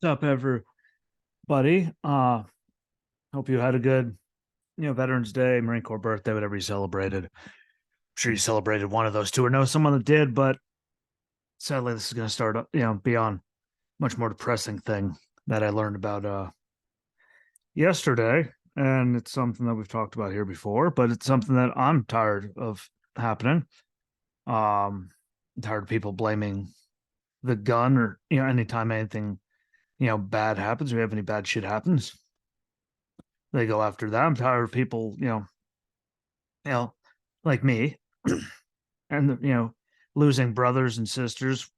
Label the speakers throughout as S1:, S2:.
S1: What's up, everybody? Hope you had a good, Veterans Day, Marine Corps birthday, whatever you celebrated. I'm sure you celebrated one of those two or know someone that did, but sadly, this is going to start, be on much more depressing thing that I learned about yesterday. And it's something that we've talked about here before, but it's something that I'm tired of happening. I'm tired of people blaming the gun or, anytime anything, bad happens, or have any bad shit happens, they go after that. I'm tired of people, you know, like me, and losing brothers and sisters.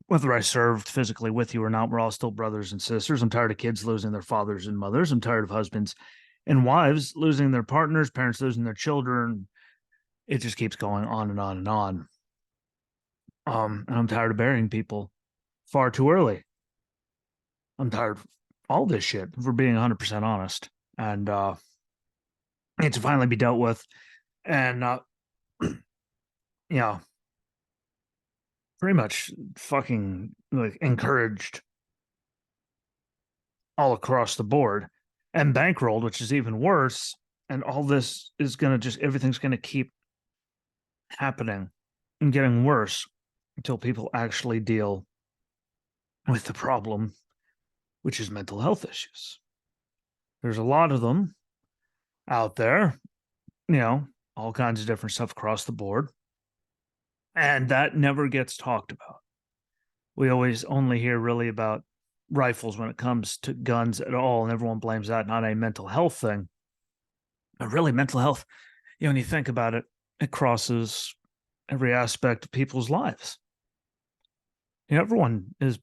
S1: Whether I served physically with you or not, we're all still brothers and sisters. I'm tired of kids losing their fathers and mothers. I'm tired of husbands and wives losing their partners, parents losing their children. It just keeps going on and on and on. And I'm tired of burying people far too early. I'm tired of all this shit, if we're being 100% honest. And it needs to finally be dealt with. And yeah, pretty much fucking like encouraged all across the board and bankrolled, which is even worse. And all this is going to everything's going to keep happening and getting worse until people actually deal with the problem, which is mental health issues. There's a lot of them out there, all kinds of different stuff across the board. And that never gets talked about. We always only hear really about rifles when it comes to guns at all, and everyone blames that, not a mental health thing. But really, mental health, when you think about it, it crosses every aspect of people's lives. Everyone is,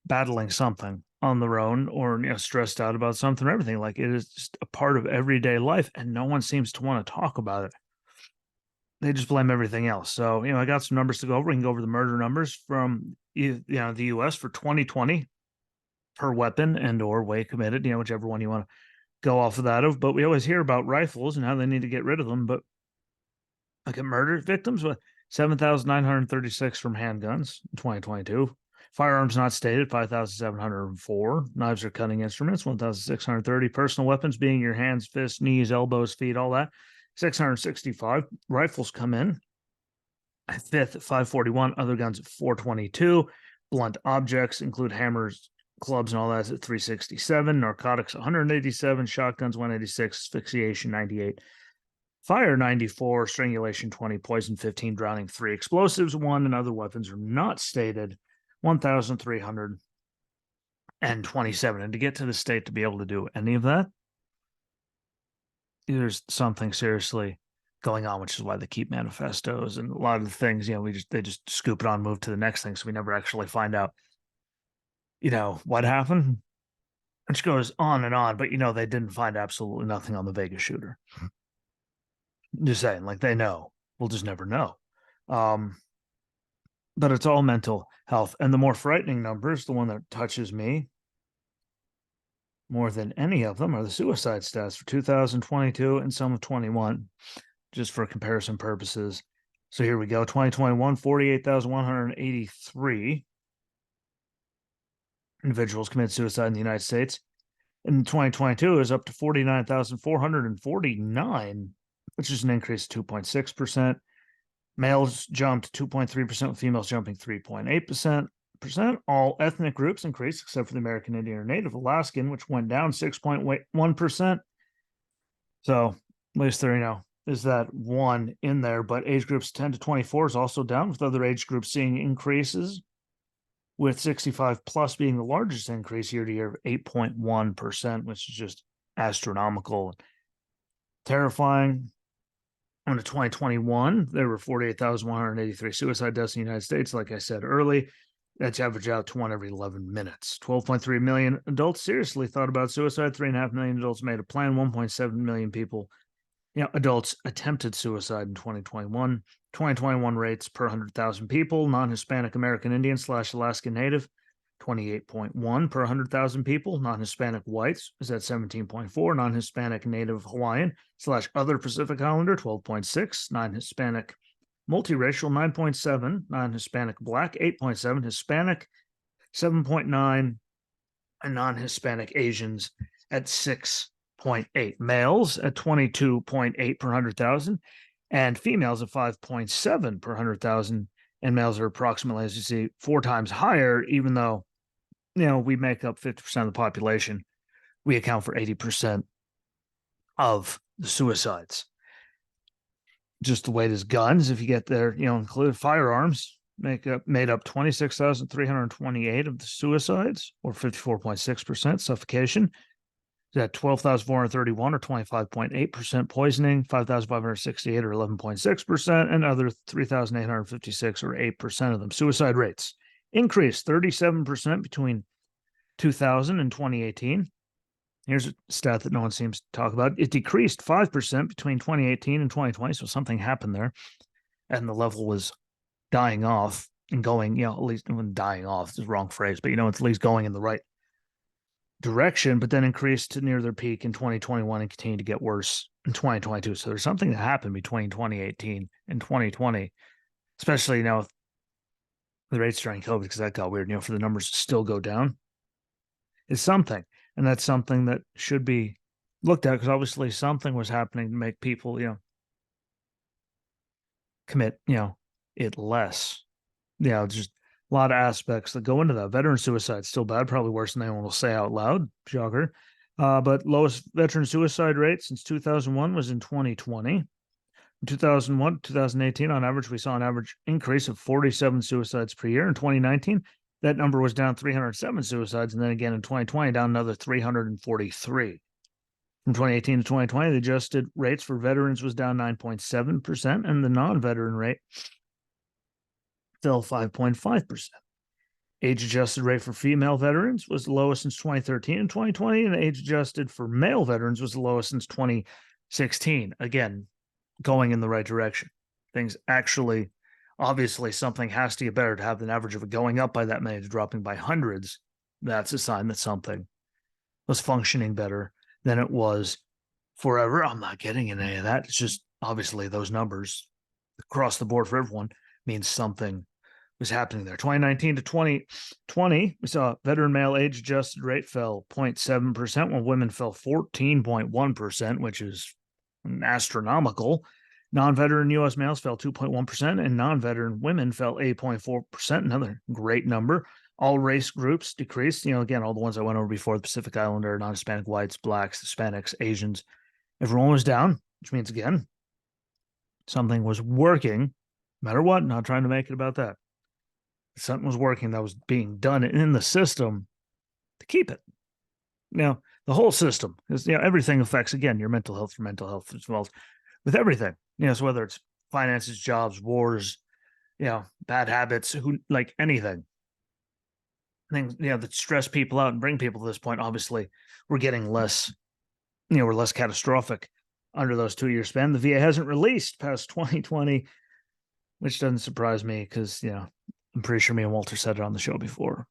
S1: battling something on their own, or stressed out about something or everything. Like, it is just a part of everyday life, and no one seems to want to talk about it. They just blame everything else. So, I got some numbers to go over. We can go over the murder numbers from, the U.S. for 2020 per weapon and or way committed, whichever one you want to go off of that of. But we always hear about rifles and how they need to get rid of them. But look at murder victims with 7,936 from handguns in 2022. Firearms not stated, 5,704. Knives or cutting instruments, 1,630. Personal weapons being your hands, fists, knees, elbows, feet, all that, 665. Rifles come in fifth at 541. Other guns at 422. Blunt objects include hammers, clubs, and all that at 367. Narcotics 187. Shotguns 186. Asphyxiation 98. Fire 94. Strangulation 20. Poison 15. Drowning 3. Explosives 1. And other weapons are not stated 1,327. And to get to the state to be able to do any of that, there's something seriously going on, which is why they keep manifestos and a lot of the things, they just scoop it on, move to the next thing. So we never actually find out, what happened. Which goes on and on, but they didn't find absolutely nothing on the Vegas shooter. Just saying, like, they know. We'll just never know. But it's all mental health. And the more frightening numbers, the one that touches me more than any of them, are the suicide stats for 2022 and some of 21, just for comparison purposes. So here we go. 2021, 48,183 individuals committed suicide in the United States. In 2022 is up to 49,449, which is an increase of 2.6%. Males jumped 2.3%, with females jumping 3.8%. All ethnic groups increased, except for the American Indian or Native Alaskan, which went down 6.1%. So at least there, is that one in there. But age groups 10 to 24 is also down, with other age groups seeing increases, with 65 plus being the largest increase year to year of 8.1%, which is just astronomical, terrifying. On to 2021, there were 48,183 suicide deaths in the United States. Like I said early, that's average out to one every 11 minutes. 12.3 million adults seriously thought about suicide. 3.5 million adults made a plan. 1.7 million people, adults attempted suicide in 2021. 2021 rates per 100,000 people. Non-Hispanic American Indian / Alaskan Native, 28.1 per 100,000 people. Non-Hispanic whites is at 17.4. Non-Hispanic Native Hawaiian / other Pacific Islander, 12.6. Non-Hispanic multiracial, 9.7. Non-Hispanic Black, 8.7. Hispanic 7.9, and non-Hispanic Asians at 6.8. Males at 22.8 per 100,000, and females at 5.7 per 100,000. And males are approximately, as you see, 4 times higher, even though, we make up 50% of the population. We account for 80% of the suicides. Just the weight is guns. If you get there, include firearms, made up 26,328 of the suicides, or 54.6%. Suffocation is at 12,431, or 25.8%. Poisoning, 5,568, or 11.6%, and other 3,856, or 8% of them. Suicide rates increased 37% between 2000 and 2018. Here's a stat that no one seems to talk about. It decreased 5% between 2018 and 2020, so something happened there, and the level was dying off and going, at least when dying off is the wrong phrase, but it's at least going in the right direction, but then increased to near their peak in 2021 and continued to get worse in 2022. So there's something that happened between 2018 and 2020, especially with the rates during COVID, because that got weird, for the numbers to still go down is something. And that's something that should be looked at, because obviously something was happening to make people, commit, it less. Just a lot of aspects that go into that. Veteran suicide still bad, probably worse than anyone will say out loud. Shocker. But lowest veteran suicide rate since 2001 was in 2020. In 2001, 2018, on average, we saw an average increase of 47 suicides per year. In 2019, that number was down 307 suicides. And then again in 2020, down another 343. From 2018 to 2020, the adjusted rates for veterans was down 9.7%, and the non-veteran rate fell 5.5%. Age-adjusted rate for female veterans was the lowest since 2013 and 2020, and the age-adjusted for male veterans was the lowest since 2016. Again, going in the right direction. Things actually, obviously, something has to get better to have an average of it going up by that many to dropping by hundreds. That's a sign that something was functioning better than it was forever. I'm not getting in any of that. It's just obviously those numbers across the board for everyone means something was happening there. 2019 to 2020, we saw veteran male age adjusted rate fell 0.7%, while women fell 14.1%, which is astronomical. Non-veteran U.S. males fell 2.1%, and non-veteran women fell 8.4%. Another great number. All race groups decreased. Again, all the ones I went over before: the Pacific Islander, non-Hispanic, whites, blacks, Hispanics, Asians. Everyone was down, which means, again, something was working, no matter what. Not trying to make it about that. Something was working that was being done in the system to keep it. The whole system is, everything affects, again, your mental health as well with everything. So whether it's finances, jobs, wars, bad habits, anything. Things, that stress people out and bring people to this point. Obviously, we're getting less, we're less catastrophic under those 2-year span. The VA hasn't released past 2020, which doesn't surprise me because, I'm pretty sure me and Walter said it on the show before.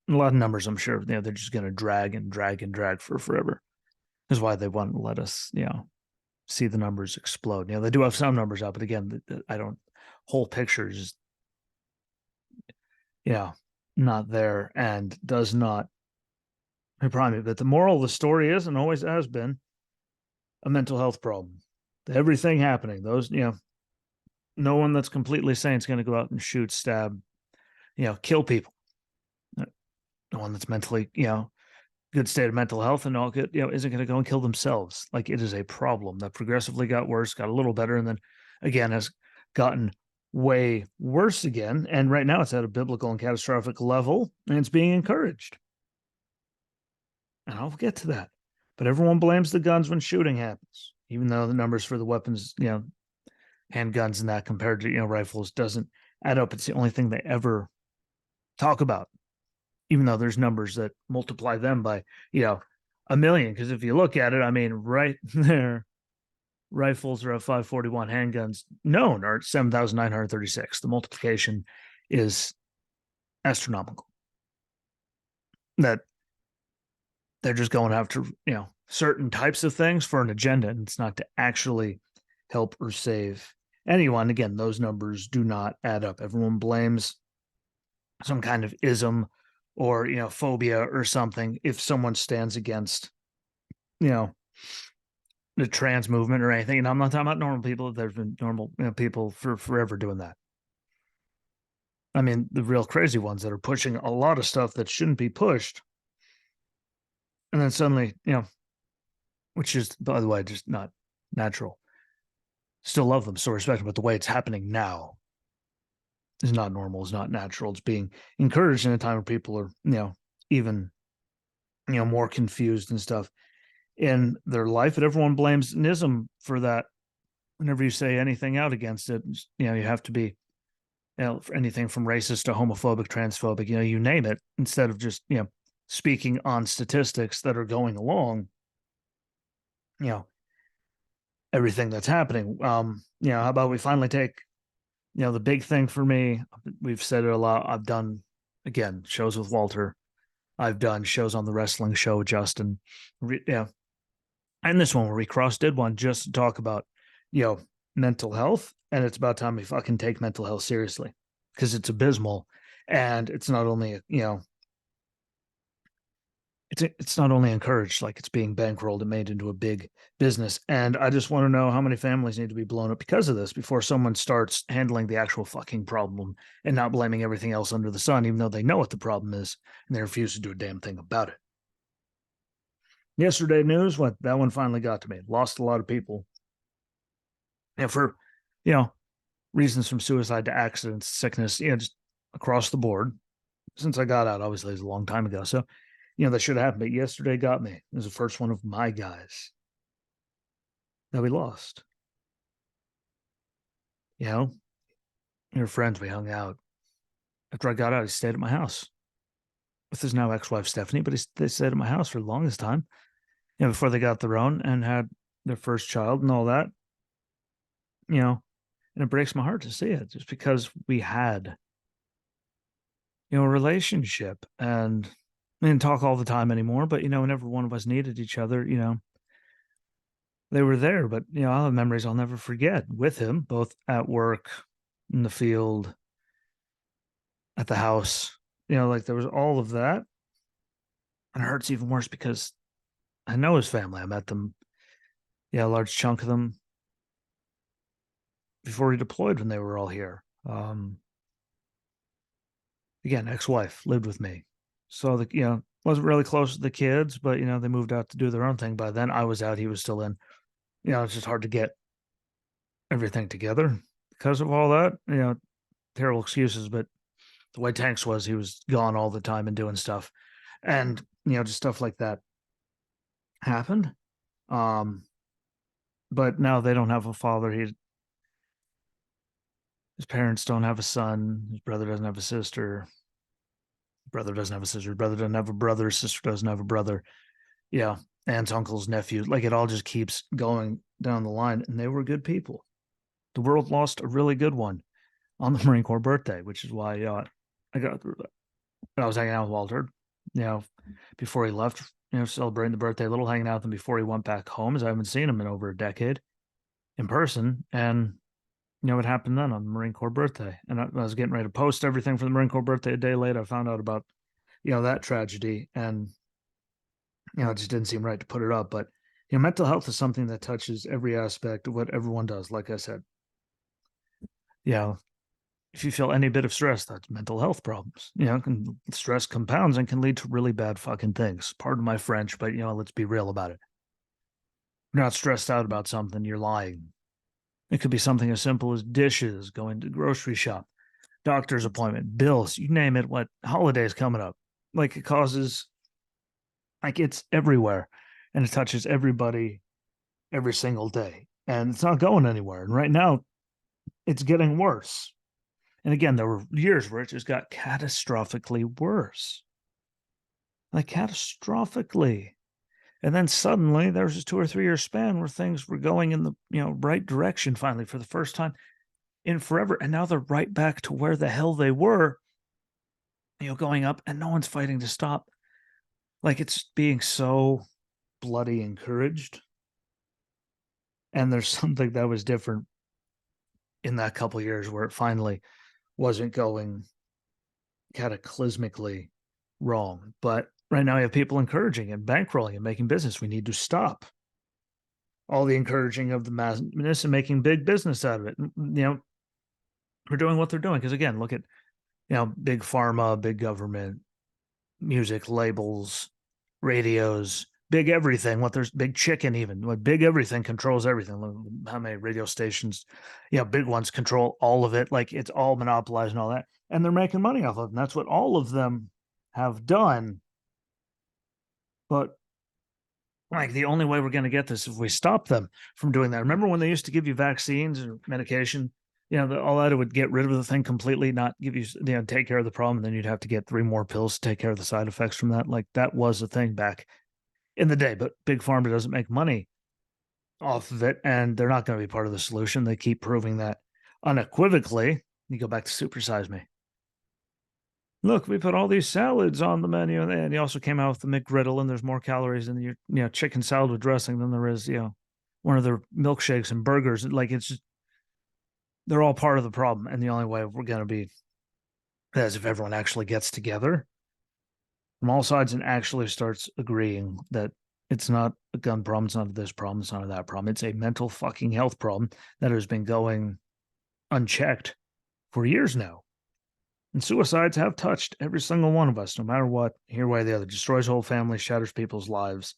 S1: A lot of numbers, I'm sure, they're just going to drag and drag and drag for forever. That's why they want to let us, see the numbers explode. They do have some numbers out, but again, whole picture is, not there and does not prime it. But the moral of the story is, and always has been, a mental health problem. Everything happening, those, no one that's completely sane is going to go out and shoot, stab, kill people. No one that's mentally, good state of mental health and all good, isn't going to go and kill themselves. It is a problem that progressively got worse, got a little better, and then again has gotten way worse again. And right now it's at a biblical and catastrophic level, and it's being encouraged. And I'll get to that. But everyone blames the guns when shooting happens, even though the numbers for the weapons, handguns and that compared to, rifles doesn't add up. It's the only thing they ever talk about, even though there's numbers that multiply them by, 1 million. Because if you look at it, right there, rifles are at 541, handguns known are at 7,936. The multiplication is astronomical. That they're just going after, certain types of things for an agenda, and it's not to actually help or save anyone. Again, those numbers do not add up. Everyone blames some kind of ism or, phobia or something if someone stands against, you know, the trans movement or anything. And I'm not talking about normal people. There's been normal, people for forever doing that. I mean, the real crazy ones that are pushing a lot of stuff that shouldn't be pushed. And then suddenly, which is, by the way, just not natural. Still love them, still respect them, but the way it's happening now is not normal, is not natural. It's being encouraged in a time where people are, even, more confused and stuff in their life. And everyone blames Nism for that. Whenever you say anything out against it, you have to be, for anything from racist to homophobic, transphobic, you name it, instead of just, speaking on statistics that are going along, everything that's happening. How about we finally take, the big thing for me, we've said it a lot. I've done, again, shows with Walter. I've done shows on the wrestling show, Justin. And this one where we did one just to talk about, mental health. And it's about time we fucking take mental health seriously, because it's abysmal. And it's not only, it's not only encouraged, like it's being bankrolled and made into a big business. And I just want to know how many families need to be blown up because of this before someone starts handling the actual fucking problem and not blaming everything else under the sun, even though they know what the problem is and they refuse to do a damn thing about it. Yesterday news, that one finally got to me. Lost a lot of people. And for, reasons from suicide to accidents, sickness, just across the board. Since I got out, obviously, it was a long time ago. So, that should have happened. But yesterday got me. It was the first one of my guys that we lost. We were friends. We hung out. After I got out, he stayed at my house with his now ex-wife, Stephanie, but they stayed at my house for the longest time, before they got their own and had their first child and all that, and it breaks my heart to see it just because we had, a relationship, and we didn't talk all the time anymore, but, whenever one of us needed each other, they were there. But, I'll have memories I'll never forget with him, both at work, in the field, at the house, like there was all of that. And it hurts even worse because I know his family. I met them, a large chunk of them before he deployed when they were all here. Again, ex-wife lived with me. So wasn't really close to the kids, but they moved out to do their own thing. By then I was out, he was still in. It's just hard to get everything together because of all that. Terrible excuses, but the way Tanks was, he was gone all the time and doing stuff. And, just stuff like that happened. But now they don't have a father. His parents don't have a son. His brother doesn't have a sister. His brother doesn't have a sister. His brother doesn't have a brother. His sister doesn't have a brother. Aunts, uncles, nephews. Like it all just keeps going down the line. And they were good people. The world lost a really good one on the Marine Corps birthday, which is why I got through that. I was hanging out with Walter, before he left, celebrating the birthday a little, hanging out with him before he went back home, as I haven't seen him in over a decade in person. And, what happened then on the Marine Corps birthday. And I was getting ready to post everything for the Marine Corps birthday. A day later, I found out about, that tragedy. And, it just didn't seem right to put it up. But, mental health is something that touches every aspect of what everyone does. Like I said, if you feel any bit of stress, that's mental health problems. Stress compounds and can lead to really bad fucking things. Pardon my French, but let's be real about it. You're not stressed out about something, you're lying. It could be something as simple as dishes, going to the grocery shop, doctor's appointment, bills, you name it, what holidays coming up. Like it causes, like it's everywhere and it touches everybody every single day. And it's not going anywhere. And right now, it's getting worse. And again, there were years where it just got catastrophically worse. Like catastrophically. And then suddenly there was a 2 or 3 year span where things were going in the right direction finally for the first time in forever. And now they're right back to where the hell they were, going up, and no one's fighting to stop. Like it's being so bloody encouraged. And there's something that was different in that couple of years where it finally wasn't going cataclysmically wrong. But right now, you have people encouraging and bankrolling and making business. We need to stop all the encouraging of the madness and making big business out of it. We're doing what they're doing. Because again, look at, big pharma, big government, music labels, radios, big everything. What there's big chicken, even what big everything controls everything. How many radio stations, big ones control all of it. Like it's all monopolized and all that. And they're making money off of it. And that's what all of them have done. But like the only way we're going to get this is if we stop them from doing that. Remember when they used to give you vaccines or medication? All that, it would get rid of the thing completely, not give you, take care of the problem. And then you'd have to get 3 more pills to take care of the side effects from that. Like that was a thing back in the day, but Big Pharma doesn't make money off of it. And they're not going to be part of the solution. They keep proving that unequivocally. You go back to Supersize Me. Look, we put all these salads on the menu, and he also came out with the McGriddle, and there's more calories in your, chicken salad with dressing than there is, one of their milkshakes and burgers. Like it's just, they're all part of the problem. And the only way we're going to be is if everyone actually gets together from all sides and actually starts agreeing that it's not a gun problem, it's not a this problem, it's not a that problem. It's a mental fucking health problem that has been going unchecked for years now. And suicides have touched every single one of us, no matter what, here, way, the other. Destroys whole families, shatters people's lives.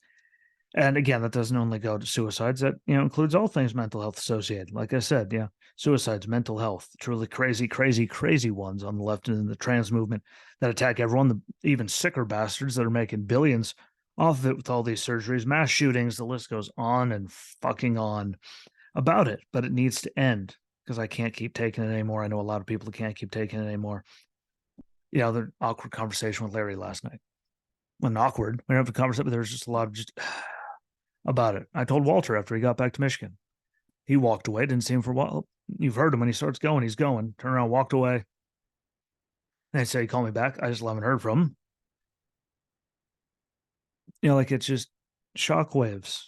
S1: And again, that doesn't only go to suicides. That includes all things mental health associated. Like I said, suicides, mental health, truly crazy, crazy, crazy ones on the left and in the trans movement that attack everyone. The even sicker bastards that are making billions off of it with all these surgeries, mass shootings. The list goes on and fucking on about it. But it needs to end because I can't keep taking it anymore. I know a lot of people that can't keep taking it anymore. The awkward conversation with Larry last night. When awkward, we didn't have a conversation, but there was just a lot of just about it. I told Walter after he got back to Michigan. He walked away, didn't see him for a while. You've heard him when he starts going, he's going. Turn around, walked away. And they say he called me back. I just haven't heard from him. Like it's just shockwaves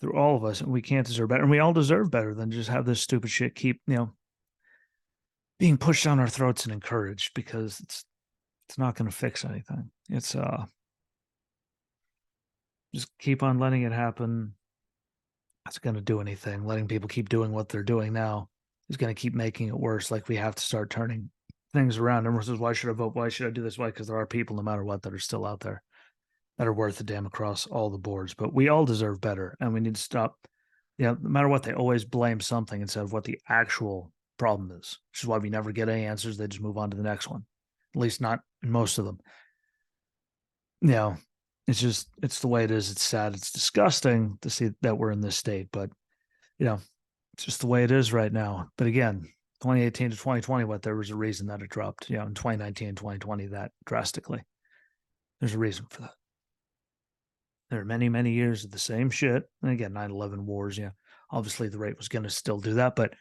S1: through all of us, and we can't deserve better. And we all deserve better than just have this stupid shit keep, being pushed down our throats and encouraged, because it's not going to fix anything. It's just keep on letting it happen. That's going to do anything. Letting people keep doing what they're doing now is going to keep making it worse. Like we have to start turning things around. Everyone says, why should I vote? Why should I do this? Why? Because there are people, no matter what, that are still out there that are worth a damn across all the boards. But we all deserve better, and we need to stop. No matter what, they always blame something instead of what the actual problem is, which is why we never get any answers. They just move on to the next one. At least not in most of them. It's the way it is. It's sad. It's disgusting to see that we're in this state, but it's just the way it is right now. But again, 2018 to 2020, there was a reason that it dropped. In 2019 and 2020, that drastically. There's a reason for that. There are many, many years of the same shit. And again, 9/11 wars. Obviously the rate was going to still do that, but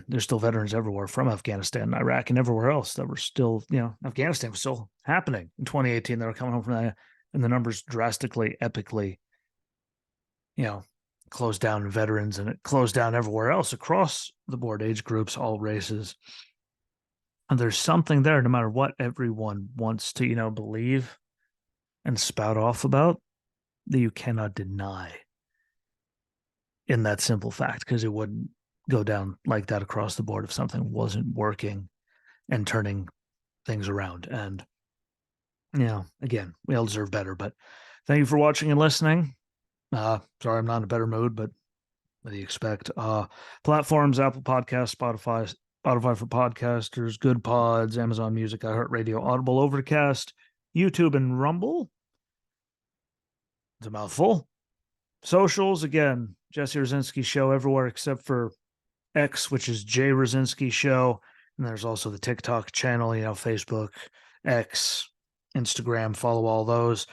S1: there's still veterans everywhere from Afghanistan and Iraq and everywhere else that were still, Afghanistan was still happening in 2018. They were coming home from that, and the numbers drastically, epically, closed down in veterans, and it closed down everywhere else across the board, age groups, all races. And there's something there, no matter what everyone wants to, believe and spout off about, that you cannot deny in that simple fact, because it wouldn't go down like that across the board if something wasn't working and turning things around. And again, we all deserve better. But thank you for watching and listening. Sorry, I'm not in a better mood, but what do you expect? Platforms: Apple Podcasts, Spotify for podcasters, Good Pods, Amazon Music, iHeartRadio, Audible, Overcast, YouTube, and Rumble. It's a mouthful. Socials, again, Jesse Rucinski Show everywhere except for X, which is J Rucinski Show. And there's also the TikTok channel, Facebook, X, Instagram. Follow all those.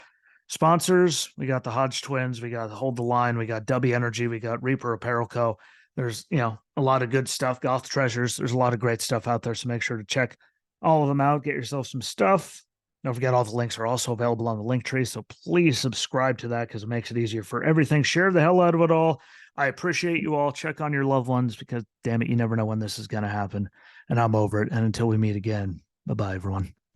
S1: Sponsors, we got the Hodge Twins, we got Hold the Line, we got W Energy, we got Reaper Apparel Co. There's, a lot of good stuff. Goth Treasures, there's a lot of great stuff out there. So make sure to check all of them out. Get yourself some stuff. Don't forget, all the links are also available on the link tree. So please subscribe to that, because it makes it easier for everything. Share the hell out of it all. I appreciate you all. Check on your loved ones, because damn it, you never know when this is going to happen. And I'm over it. And until we meet again, bye-bye, everyone.